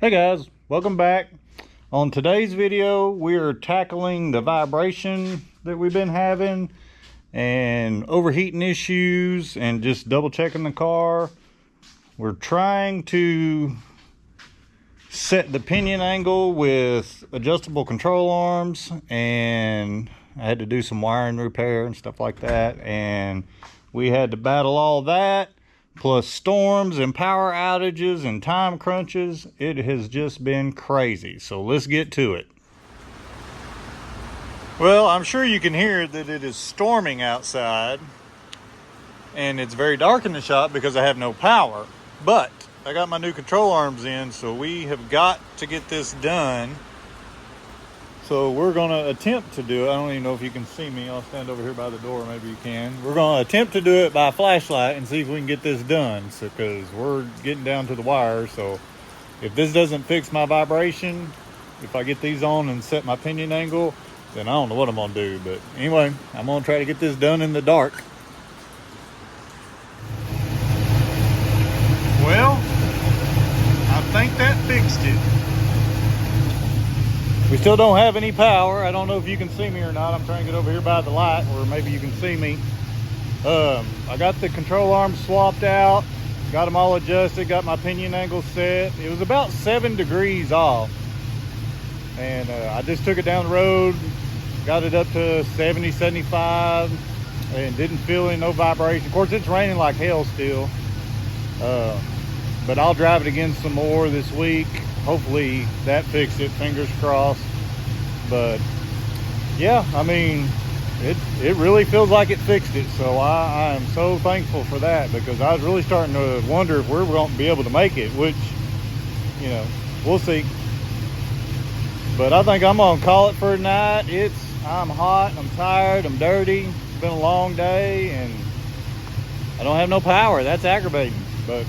Hey guys, welcome back. On today's video, we are tackling the vibration that we've been having and overheating issues and just double checking the car. We're trying to set the pinion angle with adjustable control arms, and I had to do some wiring repair and stuff like that, and we had to battle all that plus storms and power outages and time crunches. It has just been crazy. So let's get to it. Well, I'm sure you can hear that it is storming outside, and it's very dark in the shop because I have no power. But I got my new control arms in, so we have got to get this done. So we're going to attempt to do it. I don't even know if you can see me. I'll stand over here by the door. Maybe you can. We're going to attempt to do it by flashlight and see if we can get this done. So, because we're getting down to the wire. So if this doesn't fix my vibration, if I get these on and set my pinion angle, then I don't know what I'm going to do. But anyway, I'm going to try to get this done in the dark. Well, I think that fixed it. We still don't have any power. I don't know if you can see me or not. I'm trying to get over here by the light where maybe you can see me. I got the control arms swapped out, got them all adjusted, got my pinion angle set. It was about 7 degrees off. And I just took it down the road, got it up to 70, 75, and didn't feel no vibration. Of course, it's raining like hell still. But I'll drive it again some more this week. Hopefully that fixed it, fingers crossed. But yeah, I mean, it really feels like it fixed it. So I am so thankful for that, because I was really starting to wonder if we're going to be able to make it, which, you know, we'll see. But I think I'm going to call it for tonight. I'm hot, I'm tired, I'm dirty. It's been a long day and I don't have no power. That's aggravating, but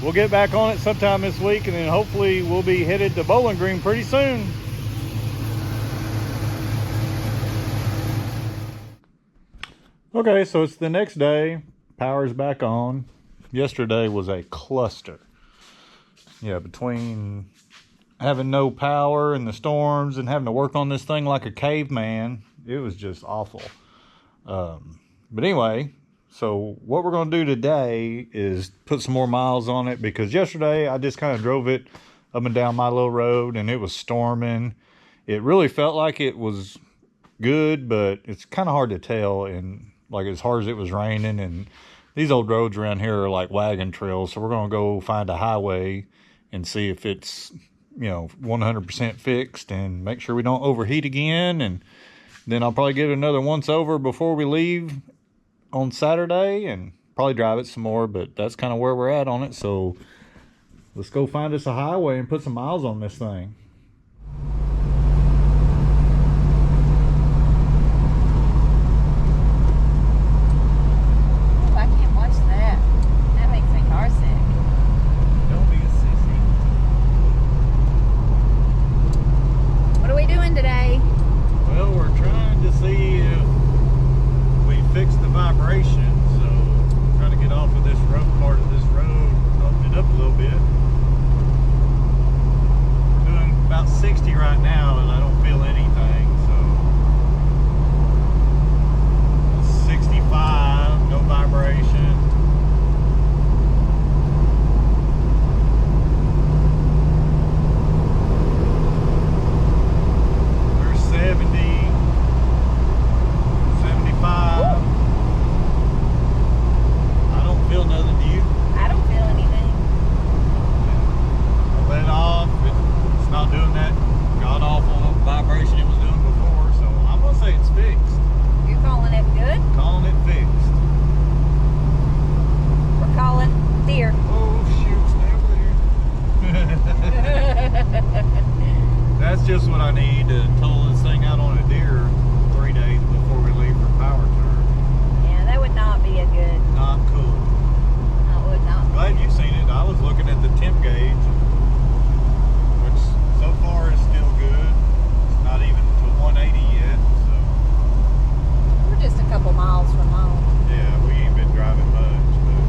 we'll get back on it sometime this week, and then hopefully we'll be headed to Bowling Green pretty soon. Okay, so it's the next day. Power's back on. Yesterday was a cluster. Yeah, between having no power and the storms and having to work on this thing like a caveman, it was just awful. But anyway, so what we're going to do today is put some more miles on it, because yesterday I just kind of drove it up and down my little road and it was storming. It really felt like it was good, but it's kind of hard to tell. And like, as hard as it was raining, and these old roads around here are like wagon trails. So we're going to go find a highway and see if it's, 100% fixed, and make sure we don't overheat again. And then I'll probably get another once over before we leave on Saturday, and probably drive it some more. But that's kind of where we're at on it. So let's go find us a highway and put some miles on this thing. Oh, I can't watch that. That makes my car sick. Don't be a sissy. What are we doing today? Well, we're trying to see if we fix the vibration. So I'm trying to get off of this rough part of this road, open it up a little bit. We're doing about 60 right now, and I don't feel anything. So 65, no vibration. There's 70. 75. I don't feel nothing, do you? I don't feel anything. I let it off. It's not doing that god-awful vibration it was doing before, so I'm going to say it's fixed. You're calling it good? Calling it fixed. We're calling deer. Oh, shoot, stay over there. That's just what I need to tow this thing out on a deer 3 days before we leave for power turn. Yeah, that would not be a good. Not cool. That would not. Glad you've seen it. I was looking at the temp gauge, which so far is still good. It's not even to 180 yet, so. We're just a couple miles from home. Yeah, we ain't been driving much, but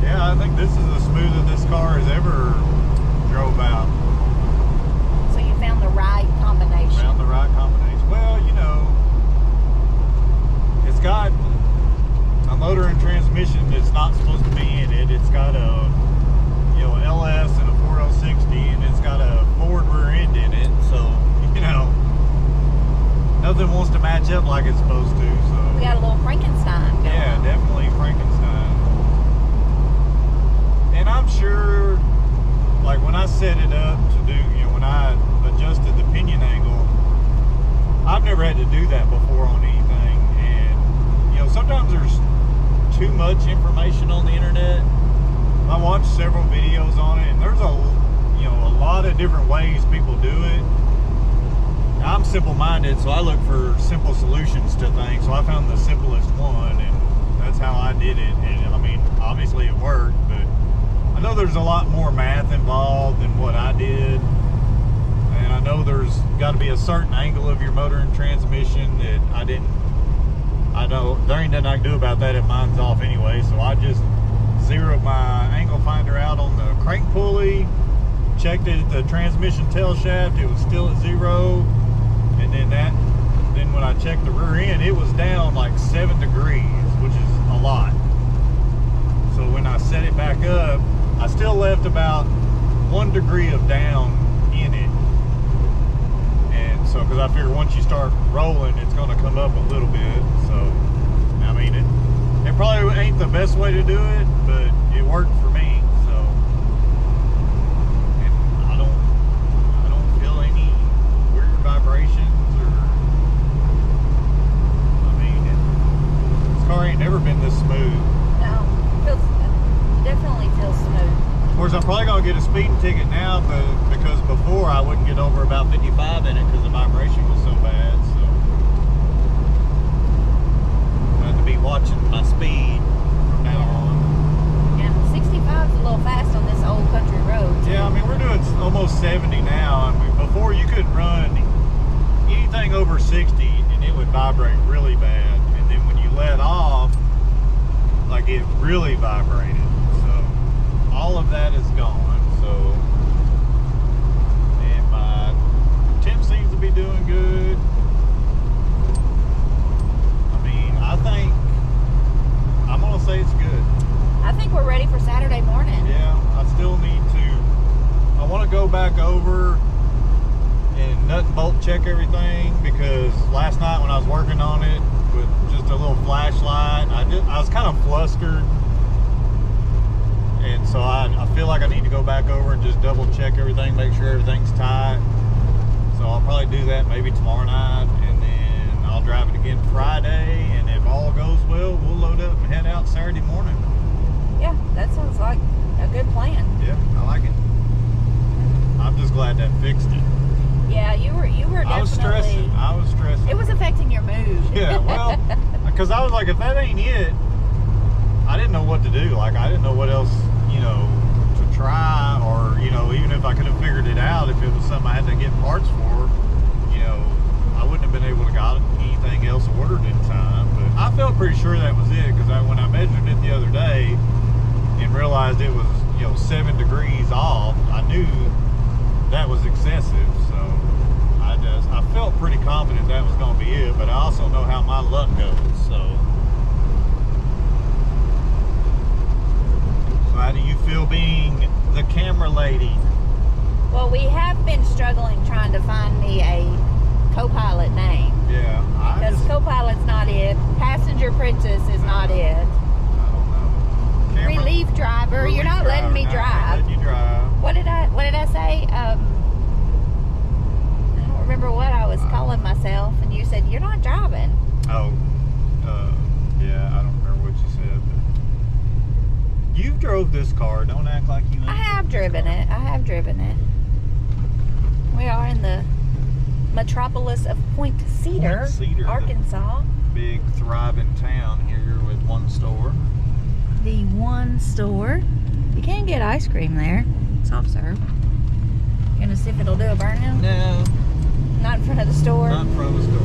yeah, I think this is the smoothest this car has ever drove out. So you found the right combination. Found the right combination. Well, you know, it's got a motor and transmission that's not supposed to be in it. It's got a, you know, LS and a 4060, and it's got a Ford rear end in it. So, you know, nothing wants to match up like it's supposed to. So We got a little Frankenstein going yeah, on. definitely Frankenstein. And I'm sure, like when I set it up to do, you know, when I adjusted the pinion angle, I've never had to do that before on anything. And, you know, sometimes there's too much information on the internet. I watched several videos on it, and there's a lot of different ways people do it. I'm simple-minded, so I look for simple solutions to things. So I found the simplest one, and that's how I did it. And I mean, obviously it worked, but I know there's a lot more math involved than what I did. And I know there's got to be a certain angle of your motor and transmission that I know there ain't nothing I can do about that if mine's off anyway. So I just zeroed my angle finder out on the crank pulley, checked it at the transmission tail shaft, it was still at 0. And then when I checked the rear end, it was down like 7 degrees, which is a lot. So when I set it back up, I still left about 1 degree of down in it. And so, because I figure once you start rolling, it's going to come up a little bit. So, I mean, it probably ain't the best way to do it, but it worked for me. So, and I don't feel any weird vibrations or, I mean, this car ain't never been this smooth. No, definitely feels smooth. Of course, I'm probably going to get a speeding ticket now, but because before I wouldn't get over about 55 in it because the vibration was so bad. So I have to be watching my speed from now on. And 65 is a little fast on this old country road. Yeah, I mean, we're doing almost 70 now. I mean, before you could run anything over 60 and it would vibrate really bad. And then when you let off, like it really vibrated. All of that is gone, so, and my temp seems to be doing good. I mean, I think, I'm going to say it's good. I think we're ready for Saturday morning. Yeah, I still need to, I want to go back over and nut and bolt check everything, because last night when I was working on it with just a little flashlight, I was kind of flustered. And so I feel like I need to go back over and just double check everything, make sure everything's tight. So I'll probably do that maybe tomorrow night, and then I'll drive it again Friday, and if all goes well, we'll load up and head out Saturday morning. Yeah, that sounds like a good plan. Yeah, I like it. I'm just glad that fixed it. Yeah, you were definitely... I was stressing. It was affecting your mood. Yeah, well, because I was like, if that ain't it, I didn't know what to do. Like, I didn't know what else, you know, to try, or, you know, even if I could have figured it out, if it was something I had to get parts for, you know, I wouldn't have been able to got anything else ordered in time. But I felt pretty sure that was it, because when I measured it the other day and realized it was, you know, 7 degrees off, I knew that was excessive. So I felt pretty confident that was going to be it, but I also know how my luck goes. So how do you feel being the camera lady? Well, we have been struggling trying to find me a co-pilot name. Yeah. Because co-pilot's not it. Passenger princess is not it. I don't know. Relief driver. You're not letting me drive. Letting you drive. What did I say? I don't remember what I was calling myself, and you said, you're not driving. Oh, yeah, I don't remember what you said. But you drove this car. Don't act like you ain't. I have driven it. I have driven it. We are in the metropolis of Point Cedar, Arkansas. Big thriving town here with one store. The one store. You can get ice cream there. Soft serve. You gonna see if it'll do a burnout? No. Not in front of the store? Not in front of the store.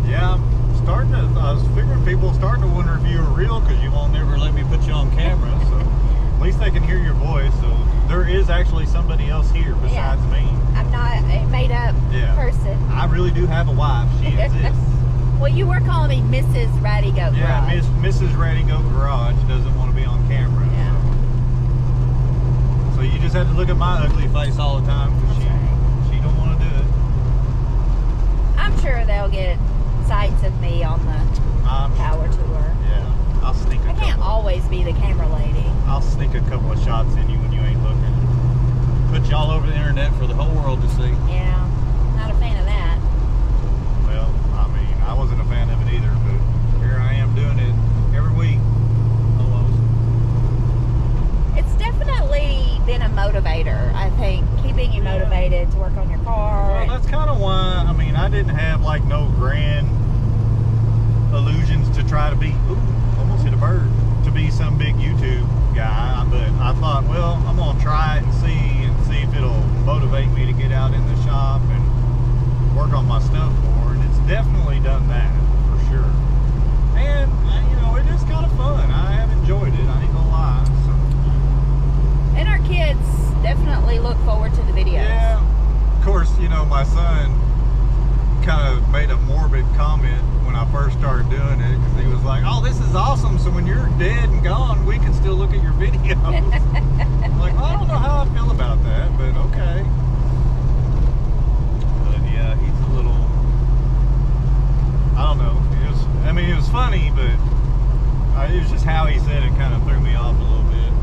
Yeah, I was people starting to wonder if you were real because you won't never let me put you on camera. So at least they can hear your voice. So there is actually somebody else here besides me. I'm not a made-up person. I really do have a wife. She exists. Well, you were calling me Mrs. Ratty Goat Garage. Yeah, Mrs. Ratty Goat Garage doesn't want to be on camera. Yeah. So you just have to look at my ugly face all the time because she don't want to do it. I'm sure they'll get sights of me on the power tour. Yeah, I'll sneak I can't always be the camera lady. I'll sneak a couple of shots in you when you ain't looking. Put you all over the internet for the whole world to see. Yeah, not a fan of that. Well, I mean, I wasn't a fan of it either, but here I am doing it every week. Almost. It's definitely been a motivator, I think, keeping you motivated to work on your car. Well, that's kind of why, I mean, I didn't have like no grand illusions to try to be, almost hit a bird, to be some big YouTube guy, but I thought, well, I'm going to try it and see if it'll motivate me to get out in the shop and work on my stuff more, and it's definitely done that, for sure. And, you know, it is kind of fun. I have enjoyed it, I ain't gonna lie. So. And our kids definitely look forward to the videos. Yeah, of course, you know, my son kind of made a morbid comment when I first started doing it, because he was like, oh, this is awesome, so when you're dead and gone, we can still look at your videos. I'm like, well, I don't know how I feel about that, but okay. But yeah, he's a little, I don't know, it was funny, but it was just how he said it kind of threw me off a little bit.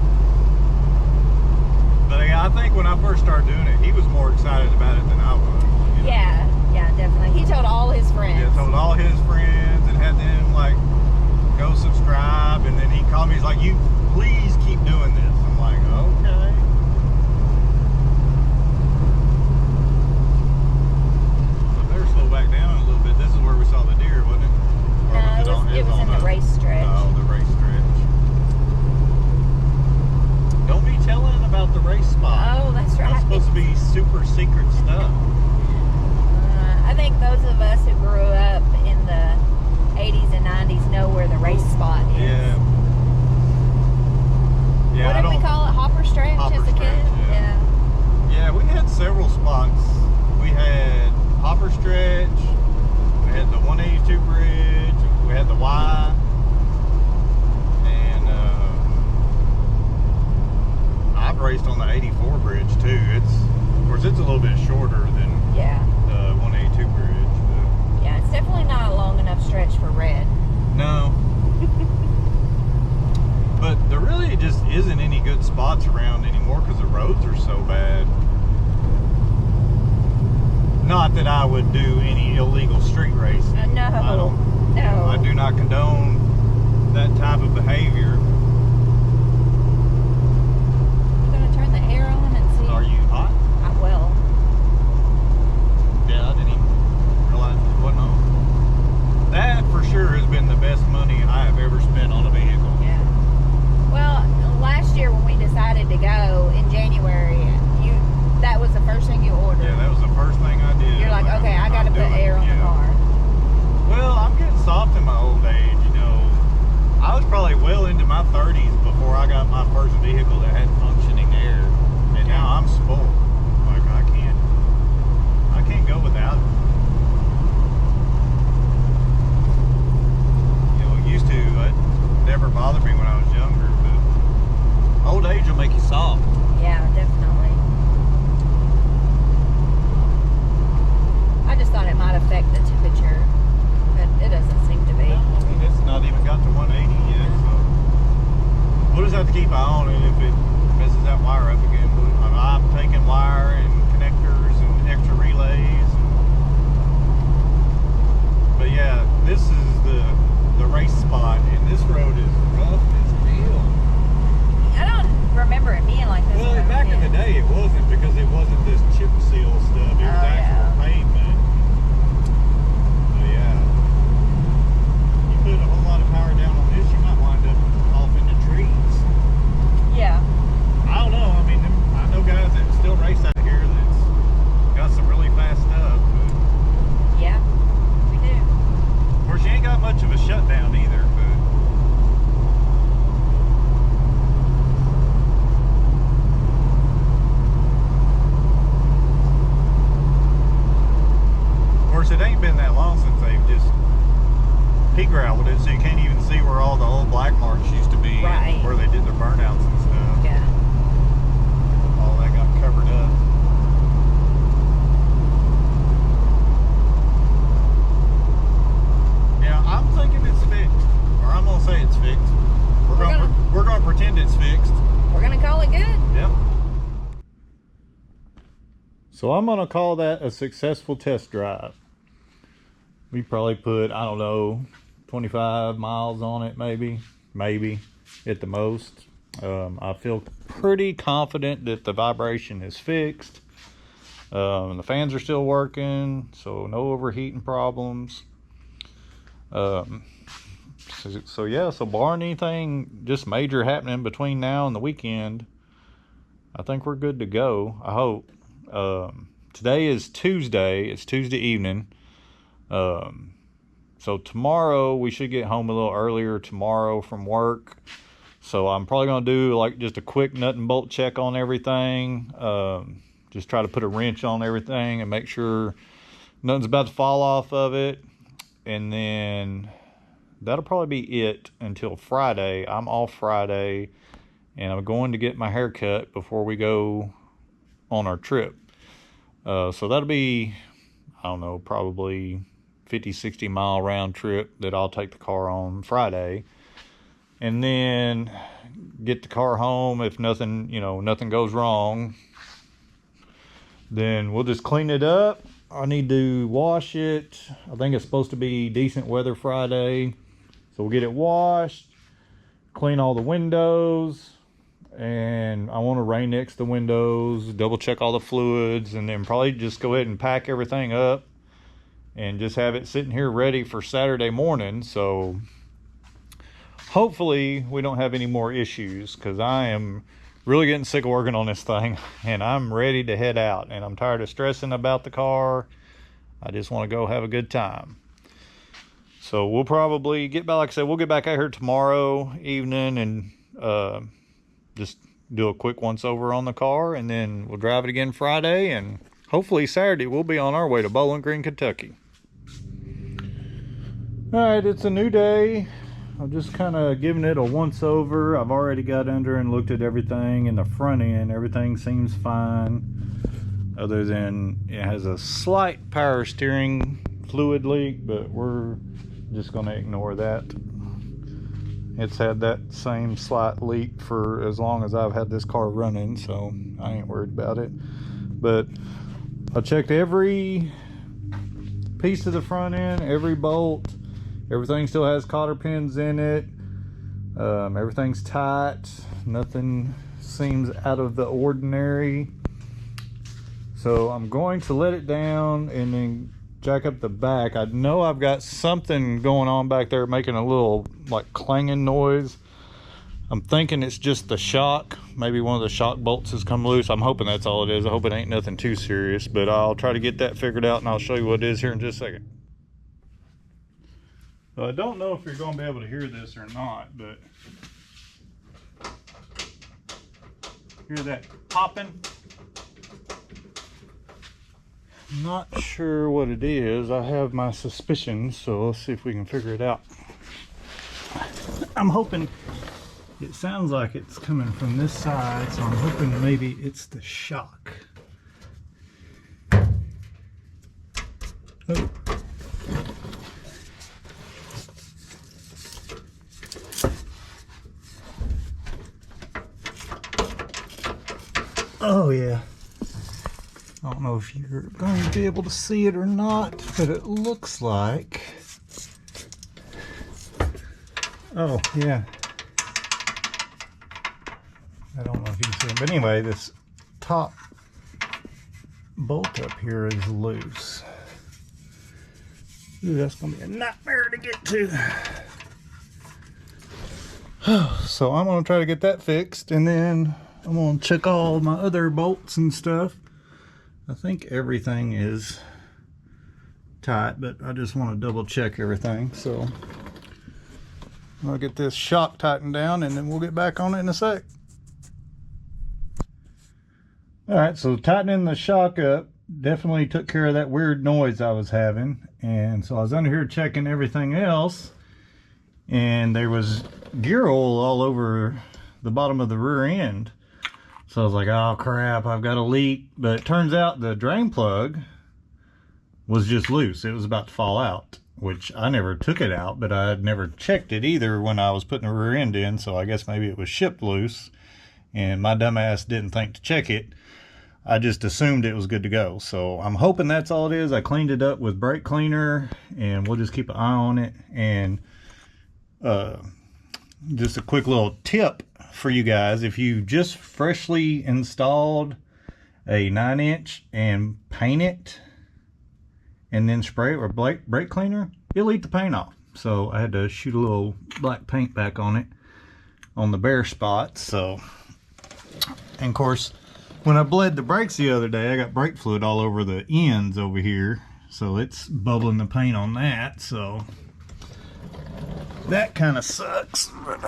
But yeah, I think when I first started doing it, he was more excited about it than I was. You know? Yeah, definitely. He told all his friends. Yeah, told all his friends and had them like go subscribe, and then he called me. He's like, "You please keep doing this." I'm like, "Okay." So better slow back down a little bit. This is where we saw the deer, wasn't it? Or No, it was in the race stretch. Oh, the race stretch. Don't be telling about the race spot. Oh, that's right. That's supposed to be super secret stuff. I think those of us who grew up in the 80s and 90s know where the race spot is. Yeah. Yeah. What did we call it? Hopper stretch as a kid? Yeah. Yeah, we had several spots. We had Hopper Stretch, we had the 182 bridge, we had the Y, and I've raced on the 84 bridge too. Of course, it's a little bit shorter than the 182 bridge. But yeah, it's definitely not a long enough stretch for red. no. But there really just isn't any good spots around anymore because the roads are so bad. Not that I would do any illegal street racing. No. I do not condone that type of behavior. I'm going to turn the air on and see. Are you hot? I will. Yeah, I didn't even realize it wasn't on. That for sure has been the best money I have ever spent on a vehicle. Yeah. Well, last year when we decided to go in January, that was the first thing you ordered. Yeah, that was the first thing I did. You're like, okay, I got to put air on the car. Well, I'm getting soft in my old age, you know. I was probably well into my course, it ain't been that long since they've just pea gravelled it, so you can't even see where all the old black marks used to be, right, where they did their burnouts and stuff. Yeah. All that got covered up. Yeah, I'm thinking it's fixed, or I'm gonna say it's fixed. We're gonna pretend it's fixed. We're gonna call it good. Yep. So I'm gonna call that a successful test drive. We probably put, I don't know, 25 miles on it, maybe at the most. I feel pretty confident that the vibration is fixed. The fans are still working, so no overheating problems. So yeah, so barring anything just major happening between now and the weekend, I think we're good to go, I hope. Today is Tuesday. It's Tuesday evening. So tomorrow we should get home a little earlier tomorrow from work. So I'm probably going to do like just a quick nut and bolt check on everything. Just try to put a wrench on everything and make sure nothing's about to fall off of it. And then that'll probably be it until Friday. I'm off Friday and I'm going to get my hair cut before we go on our trip. So that'll be, I don't know, probably 50-60 mile round trip that I'll take the car on Friday, and then get the car home. If nothing goes wrong, then we'll just clean it up. I need to wash it. I think it's supposed to be decent weather Friday, so we'll get it washed, clean all the windows, and I want to rain next the windows, double check all the fluids, and then probably just go ahead and pack everything up and just have it sitting here ready for Saturday morning. So hopefully we don't have any more issues, because I am really getting sick of working on this thing and I'm ready to head out, and I'm tired of stressing about the car. I just want to go have a good time. So we'll probably get back, like I said, we'll get back out here tomorrow evening and just do a quick once over on the car, and then we'll drive it again Friday, and hopefully Saturday we'll be on our way to Bowling Green, Kentucky. All right, it's a new day. I'm just kind of giving it a once over. I've already got under and looked at everything in the front end. Everything seems fine, other than it has a slight power steering fluid leak, but we're just going to ignore that. It's had that same slight leak for as long as I've had this car running, so I ain't worried about it. But I checked every piece of the front end, every bolt. Everything still has cotter pins in it. Everything's tight. Nothing seems out of the ordinary. So I'm going to let it down and then jack up the back. I know I've got something going on back there making a little like clanging noise. I'm thinking it's just the shock. Maybe one of the shock bolts has come loose. I'm hoping that's all it is. I hope it ain't nothing too serious, but I'll try to get that figured out and I'll show you what it is here in just a second. I don't know if you're going to be able to hear this or not, but hear that popping? Not sure what it is. I have my suspicions, so let's see if we can figure it out. I'm hoping it sounds like it's coming from this side, so I'm hoping maybe it's the shock. Oh. Oh yeah. I don't know if you're going to be able to see it or not, but it looks like... Oh yeah. I don't know if you can see it, but anyway, this top bolt up here is loose. Ooh, that's going to be a nightmare to get to. So I'm going to try to get that fixed, and then I'm going to check all my other bolts and stuff. I think everything is tight, but I just want to double check everything. So I'll get this shock tightened down, and then we'll get back on it in a sec. All right, so tightening the shock up, definitely took care of that weird noise I was having. And so I was under here checking everything else, and there was gear oil all over the bottom of the rear end. So I was like, oh crap, I've got a leak. But it turns out the drain plug was just loose. It was about to fall out, which I never took it out, but I had never checked it either when I was putting the rear end in. So I guess maybe it was shipped loose, and my dumbass didn't think to check it. I just assumed it was good to go. So I'm hoping that's all it is. I cleaned it up with brake cleaner, and we'll just keep an eye on it. And just a quick little tip for you guys: if you just freshly installed a 9-inch and paint it and then spray it with brake cleaner, it'll eat the paint off. So I had to shoot a little black paint back on it on the bare spots. So, and of course, when I bled the brakes the other day, I got brake fluid all over the ends over here, so it's bubbling the paint on that. So that kind of sucks. But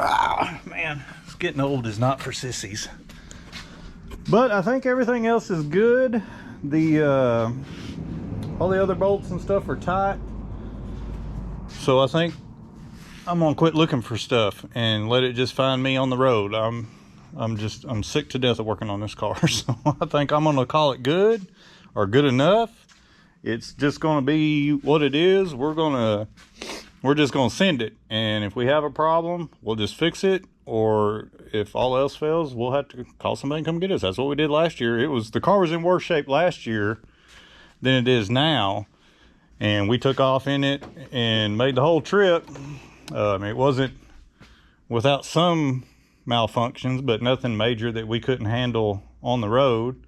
man, getting old is not for sissies. But I think everything else is good. The all the other bolts and stuff are tight. So I think I'm gonna quit looking for stuff and let it just find me on the road. I'm sick to death of working on this car. So I think I'm gonna call it good, or good enough. It's just gonna be what it is. We're just gonna send it, and if we have a problem, we'll just fix it. Or if all else fails, we'll have to call somebody and come get us. That's what we did last year. The car was in worse shape last year than it is now, and we took off in it and made the whole trip. It wasn't without some malfunctions, but nothing major that we couldn't handle on the road.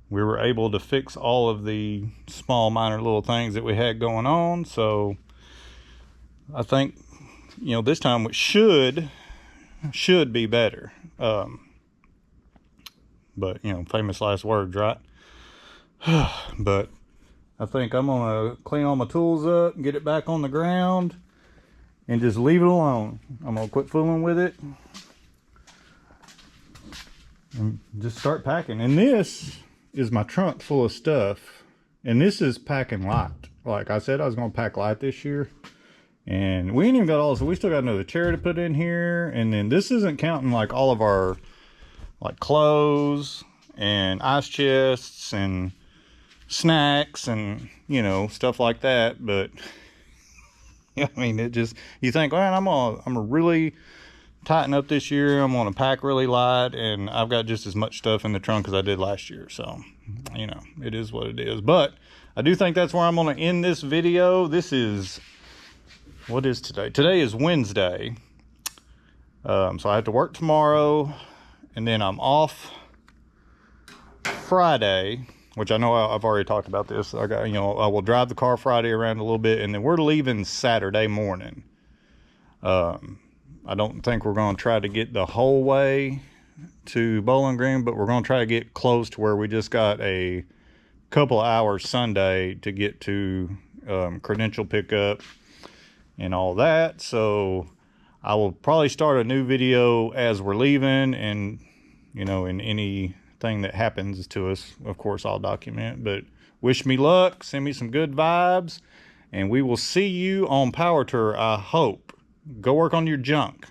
We were able to fix all of the small minor little things that we had going on. So I think, this time it should be better. But famous last words, right? But I think I'm gonna clean all my tools up and get it back on the ground and just leave it alone. I'm gonna quit fooling with it and just start packing. And this is my trunk full of stuff, and this is packing light. Like I said, I was gonna pack light this year, and we ain't even got all, so we still got another chair to put in here. And then this isn't counting like all of our like clothes and ice chests and snacks and stuff like that. But I mean, it just, you think, man, I'm gonna really tighten up this year. I'm gonna pack really light, and I've got just as much stuff in the trunk as I did last year. So it is what it is. But I do think that's where I'm gonna end this video. This is, what is today? Today is Wednesday. So I have to work tomorrow, and then I'm off Friday, which I know I've already talked about this. I will drive the car Friday around a little bit, and then we're leaving Saturday morning. I don't think we're going to try to get the whole way to Bowling Green, but we're going to try to get close to where we just got a couple of hours Sunday to get to credential pickup and all that. So I will probably start a new video as we're leaving, and in anything that happens to us, of course, I'll document. But wish me luck, send me some good vibes, and we will see you on Power Tour, I hope. Go work on your junk.